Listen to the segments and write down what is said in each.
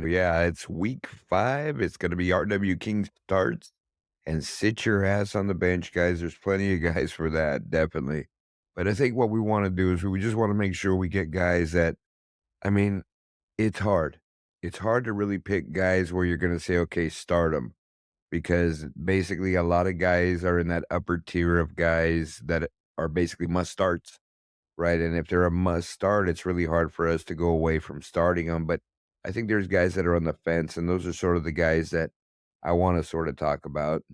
right. Yeah, it's week 5. It's gonna be RW King starts, and sit your ass on the bench, guys. There's plenty of guys for that, definitely. But I think what we wanna do is we just wanna make sure we get guys that I mean, it's hard. It's hard to really pick guys where you're gonna say, "Okay, start them," because basically a lot of guys are in that upper tier of guys that are basically must starts. Right, and if they're a must start, it's really hard for us to go away from starting them. But I think there's guys that are on the fence, and those are sort of the guys that I wanna sorta talk about.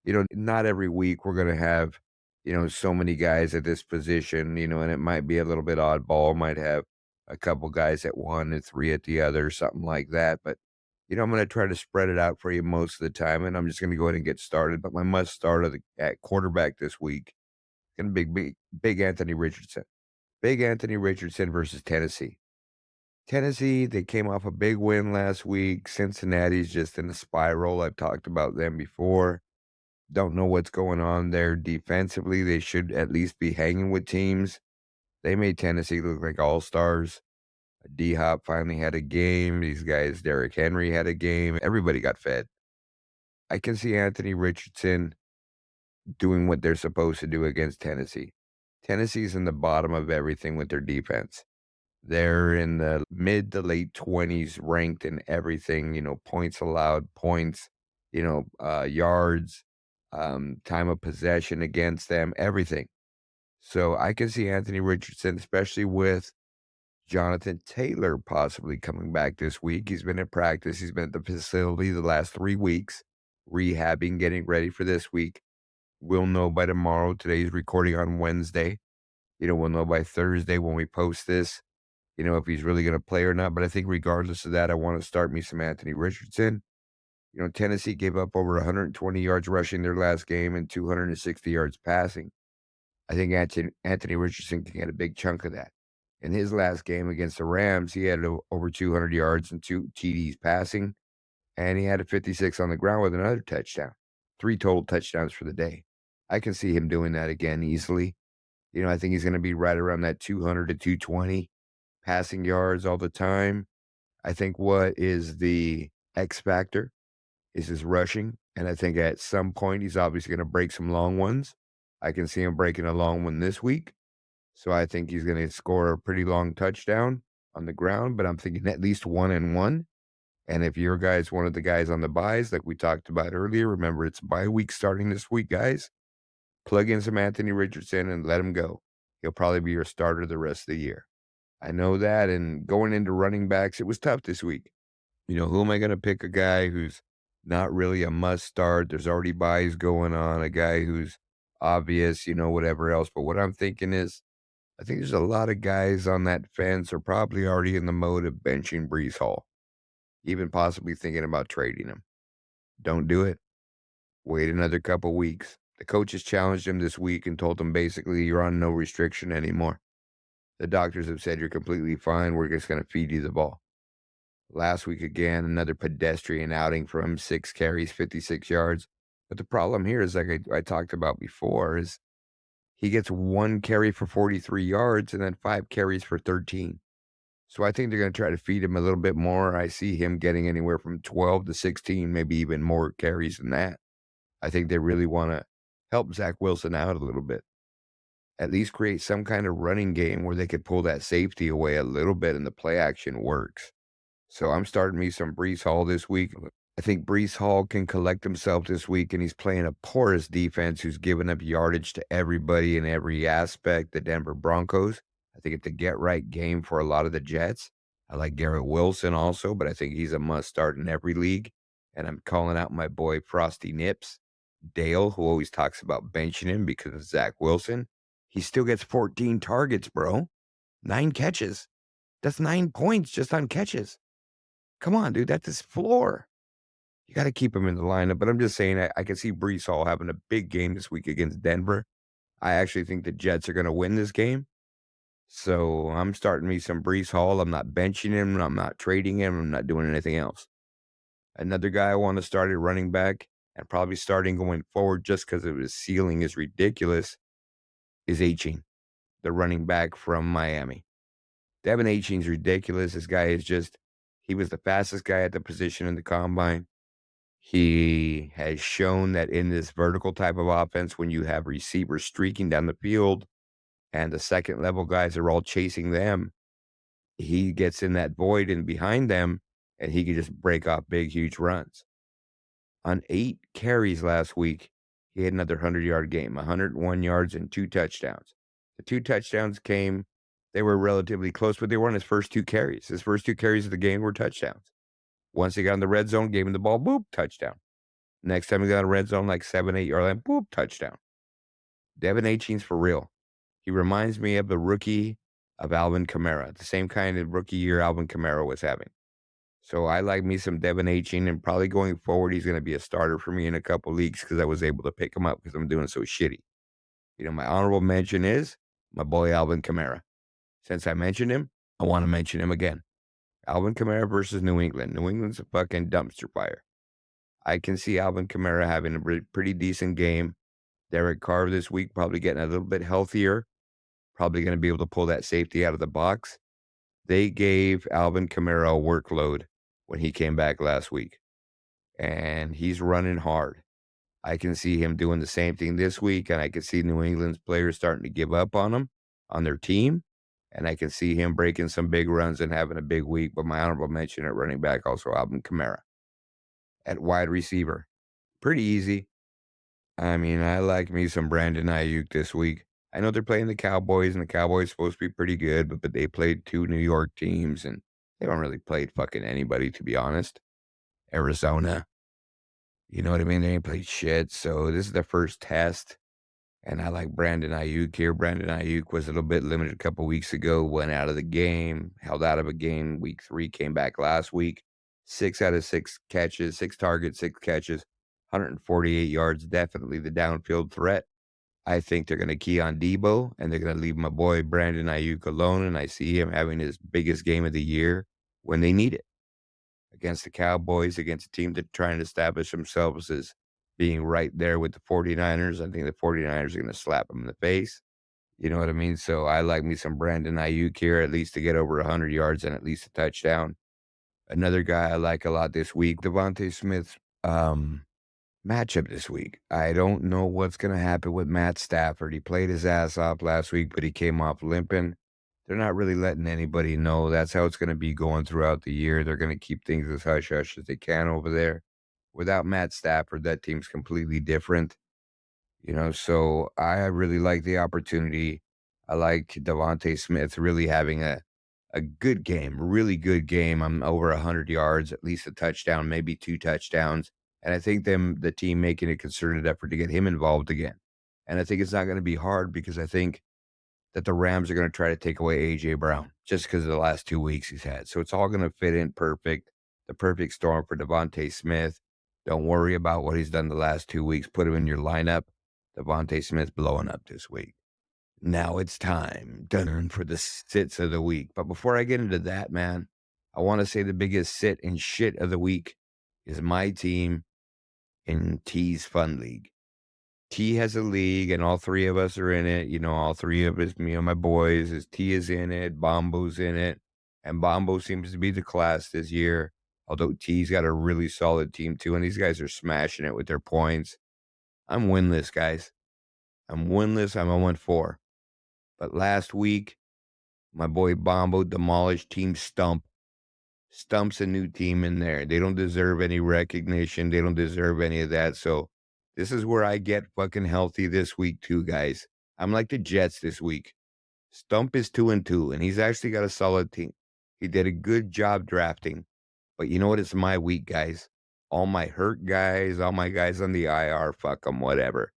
Not every week we're gonna have, so many guys at this position, and it might be a little bit oddball, might have a couple guys at one and 3 at the other, something like that, but, I'm gonna try to spread it out for you most of the time, and I'm just gonna go ahead and get started, but my must start at quarterback this week, gonna be big Anthony Richardson. Big Anthony Richardson versus Tennessee. Tennessee, they came off a big win last week. Cincinnati's just in a spiral. I've talked about them before. Don't know what's going on there defensively. They should at least be hanging with teams. They made Tennessee look like all-stars. D-Hop finally had a game. These guys, Derrick Henry had a game. Everybody got fed. I can see Anthony Richardson doing what they're supposed to do against Tennessee. Tennessee's in the bottom of everything with their defense. They're in the mid to late 20s ranked in everything, points allowed, points, yards, time of possession against them, everything. So I can see Anthony Richardson, especially with Jonathan Taylor possibly coming back this week. He's been in practice. He's been at the facility the last 3 weeks, rehabbing, getting ready for this week. We'll know by tomorrow. Today's recording on Wednesday. We'll know by Thursday when we post this if he's really going to play or not. But I think regardless of that, I want to start me some Anthony Richardson. Tennessee gave up over 120 yards rushing their last game and 260 yards passing. I think Anthony Richardson can get a big chunk of that. In his last game against the Rams, he had over 200 yards and 2 TDs passing, and he had a 56 on the ground with another touchdown. 3 total touchdowns for the day. I can see him doing that again easily. I think he's going to be right around that 200 to 220 passing yards all the time. I think what is the X factor is his rushing, and I think at some point he's obviously gonna break some long ones. I can see him breaking a long one this week, so I think he's gonna score a pretty long touchdown on the ground, but I'm thinking at least 1 and 1, and if your guy's one of the guys on the buys like we talked about earlier, remember it's bye week starting this week, guys. Plug in some Anthony Richardson and let him go. He'll probably be your starter the rest of the year. I know that, and going into running backs, it was tough this week. Who am I gonna pick? A guy who's not really a must start, there's already buys going on, a guy who's obvious, whatever else, but what I'm thinking is, I think there's a lot of guys on that fence are probably already in the mode of benching Breece Hall, even possibly thinking about trading him. Don't do it. Wait another couple weeks. The coaches challenged him this week and told him basically, "You're on no restriction anymore. The doctors have said you're completely fine. We're just gonna feed you the ball." Last week, again, another pedestrian outing for him, 6 carries, 56 yards. But the problem here is, like I talked about before, is he gets 1 carry for 43 yards and then 5 carries for 13. So I think they're going to try to feed him a little bit more. I see him getting anywhere from 12 to 16, maybe even more carries than that. I think they really want to help Zach Wilson out a little bit. At least create some kind of running game where they could pull that safety away a little bit and the play action works. So I'm starting me some Breece Hall this week. I think Breece Hall can collect himself this week, and he's playing a porous defense who's giving up yardage to everybody in every aspect, the Denver Broncos. I think it's a get-right game for a lot of the Jets. I like Garrett Wilson also, but I think he's a must-start in every league. And I'm calling out my boy Frosty Nips, Dale, who always talks about benching him because of Zach Wilson. He still gets 14 targets, bro. 9 catches. That's 9 points just on catches. Come on, dude, that's his floor. You gotta keep him in the lineup, but I'm just saying I can see Breece Hall having a big game this week against Denver. I actually think the Jets are gonna win this game. So I'm starting me some Breece Hall. I'm not benching him. I'm not trading him. I'm not doing anything else. Another guy I want to start at running back and probably starting going forward just because of his ceiling is ridiculous is Aiching, the running back from Miami. Devon Aiching's ridiculous. This guy is just He was the fastest guy at the position in the combine. He has shown that in this vertical type of offense, when you have receivers streaking down the field and the second level guys are all chasing them, he gets in that void and behind them, and he can just break off big, huge runs. On 8 carries last week, he had another 100-yard game, 101 yards and 2 touchdowns. The 2 touchdowns came they were relatively close, but they weren't his first 2 carries. His first 2 carries of the game were touchdowns. Once he got in the red zone, gave him the ball, boop, touchdown. Next time he got in the red zone, like 7, 8-yard line, boop, touchdown. Devon Aiching's for real. He reminds me of the rookie of Alvin Kamara, the same kind of rookie year Alvin Kamara was having. So I like me some Devon Aiching, and probably going forward, he's gonna be a starter for me in a couple leagues because I was able to pick him up because I'm doing so shitty. My honorable mention is my boy Alvin Kamara. Since I mentioned him, I wanna mention him again. Alvin Kamara versus New England. New England's a fucking dumpster fire. I can see Alvin Kamara having a pretty decent game. Derek Carr this week probably getting a little bit healthier, probably gonna be able to pull that safety out of the box. They gave Alvin Kamara a workload when he came back last week, and he's running hard. I can see him doing the same thing this week, and I can see New England's players starting to give up on him, on their team, and I can see him breaking some big runs and having a big week. But my honorable mention at running back, also Alvin Kamara. At wide receiver, pretty easy. I mean, I like me some Brandon Ayuk this week. I know they're playing the Cowboys, and the Cowboys supposed to be pretty good, but they played 2 New York teams, and they haven't really played fucking anybody, to be honest. Arizona, you know what I mean? They ain't played shit, so this is the first test, and I like Brandon Ayuk here. Brandon Ayuk was a little bit limited a couple weeks ago, went out of the game, held out of a game week 3, came back last week. 6 out of 6 catches, 6 targets, 6 catches, 148 yards, definitely the downfield threat. I think they're gonna key on Debo, and they're gonna leave my boy Brandon Ayuk alone, and I see him having his biggest game of the year when they need it. Against the Cowboys, against a team that's trying to establish themselves as being right there with the 49ers. I think the 49ers are gonna slap them in the face. You know what I mean? So I like me some Brandon Ayuk here, at least to get over 100 yards and at least a touchdown. Another guy I like a lot this week, Devontae Smith. Matchup this week. I don't know what's gonna happen with Matt Stafford. He played his ass off last week, but he came off limping. They're not really letting anybody know. That's how it's gonna be going throughout the year. They're gonna keep things as hush hush as they can over there. Without Matt Stafford, that team's completely different. So I really like the opportunity. I like Devontae Smith really having a good game, really good game. I'm over 100 yards, at least a touchdown, maybe 2 touchdowns. And I think the team making a concerted effort to get him involved again. And I think it's not going to be hard because I think that the Rams are going to try to take away A.J. Brown just because of the last 2 weeks he's had. So it's all going to fit in perfect, the perfect storm for Devontae Smith. Don't worry about what he's done the last 2 weeks. Put him in your lineup. Devontae Smith blowing up this week. Now it's time done for the sits of the week. But before I get into that, man, I want to say the biggest sit and shit of the week is my team in T's Fun League. T has a league, and all 3 of us are in it. All 3 of us, me and my boys, T is in it, Bombo's in it, and Bombo seems to be the class this year. Although T's got a really solid team too, and these guys are smashing it with their points. I'm winless, guys. I'm winless. I'm 0-4. But last week, my boy Bombo demolished Team Stump. Stump's a new team in there. They don't deserve any recognition. They don't deserve any of that. So this is where I get fucking healthy this week too, guys. I'm like the Jets this week. Stump is 2-2, and he's actually got a solid team. He did a good job drafting. But you know what? It's my week, guys. All my hurt guys, all my guys on the IR, fuck them, whatever.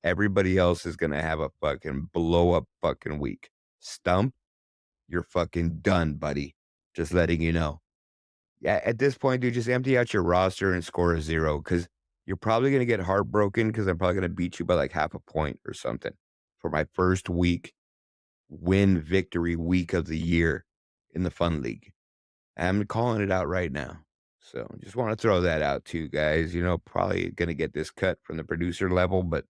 Everybody else is going to have a fucking blow up fucking week. Stump, you're fucking done, buddy. Just letting you know. Yeah, at this point, dude, just empty out your roster and score a 0 because you're probably going to get heartbroken because I'm probably going to beat you by like half a point or something for my first win victory week of the year in the Fun League. I'm calling it out right now. So just want to throw that out too, guys. Probably going to get this cut from the producer level, but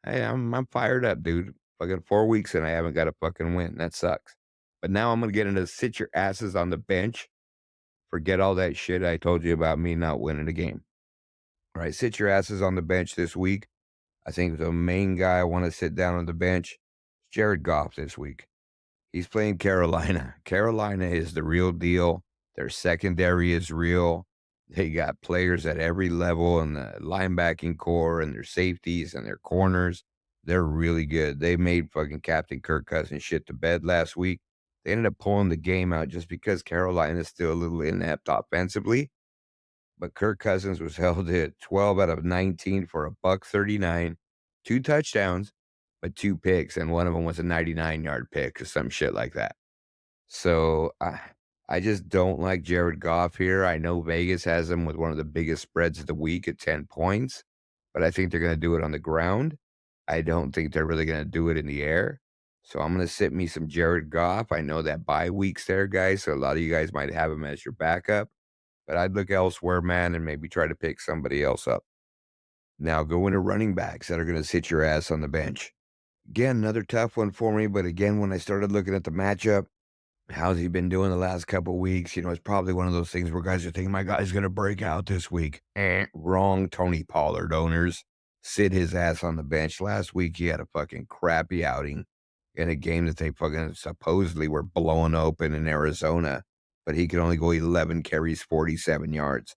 hey, I'm fired up, dude. Fucking 4 weeks and I haven't got a fucking win. That sucks. But now I'm gonna get into sit your asses on the bench Forget all that shit I told you about me not winning a game. All right, sit your asses on the bench this week. I think the main guy I want to sit down on the bench is Jared Goff this week. He's playing Carolina. Carolina is the real deal. Their secondary is real. They got players at every level in the linebacking core and their safeties and their corners. They're really good. They made fucking Captain Kirk Cousins shit to bed last week. They ended up pulling the game out just because Carolina is still a little inept offensively. But Kirk Cousins was held to 12 out of 19 for a buck 39, 2 touchdowns, but 2 picks, and one of them was a 99-yard pick or some shit like that. So I just don't like Jared Goff here. I know Vegas has him with one of the biggest spreads of the week at 10 points, but I think they're going to do it on the ground. I don't think they're really going to do it in the air. So I'm going to sit me some Jared Goff. I know that bye week's there, guys. So a lot of you guys might have him as your backup, but I'd look elsewhere, man, and maybe try to pick somebody else up. Now go into running backs that are going to sit your ass on the bench. Again, another tough one for me. But again, when I started looking at the matchup, how's he been doing the last couple of weeks? You know, it's probably one of those things where guys are thinking, my guy's going to break out this week. Wrong, Tony Pollard owners. Sit his ass on the bench. Last week, he had a fucking crappy outing in a game that they fucking supposedly were blowing open in Arizona, but he could only go 11 carries, 47 yards.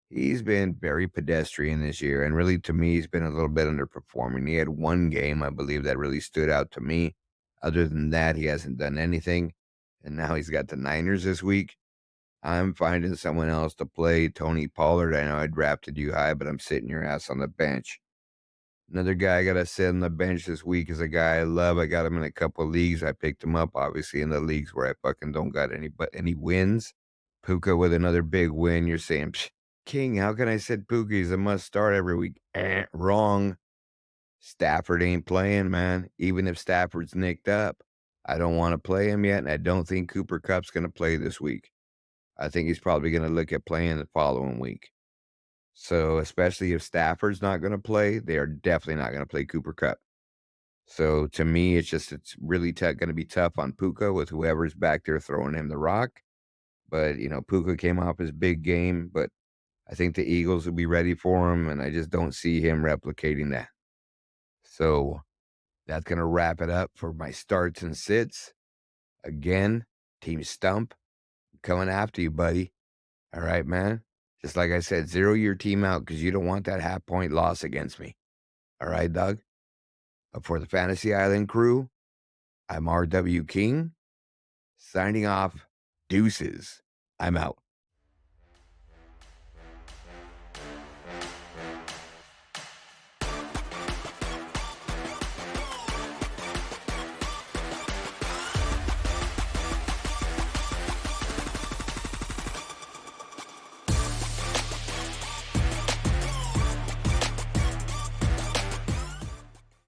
He's been very pedestrian this year, and really, to me, he's been a little bit underperforming. He had one game, I believe, that really stood out to me. Other than that, he hasn't done anything, and now he's got the Niners this week. I'm finding someone else to play Tony Pollard. I know I drafted you high, but I'm sitting your ass on the bench. Another guy I got to sit on the bench this week is a guy I love. I got him in a couple of leagues. I picked him up, obviously, in the leagues where I fucking don't got any wins. Puka with another big win. You're saying, Psh, King, how can I sit Puka? He's a must start every week. Wrong. Stafford ain't playing, man. Even if Stafford's nicked up, I don't want to play him yet, and I don't think Cooper Kupp's going to play this week. I think he's probably going to look at playing the following week. So, especially if Stafford's not going to play, they are definitely not going to play Cooper Kupp. So, to me, it's really going to be tough on Puka with whoever's back there throwing him the rock. But, you know, Puka came off his big game, but I think the Eagles will be ready for him, and I just don't see him replicating that. So, that's going to wrap it up for my starts and sits. Again, Team Stump, coming after you, buddy. All right, man. Just like I said, zero your team out because you don't want that half-point loss against me. All right, Doug? But for the Fantasy Island crew, I'm RW King, signing off. Deuces. I'm out.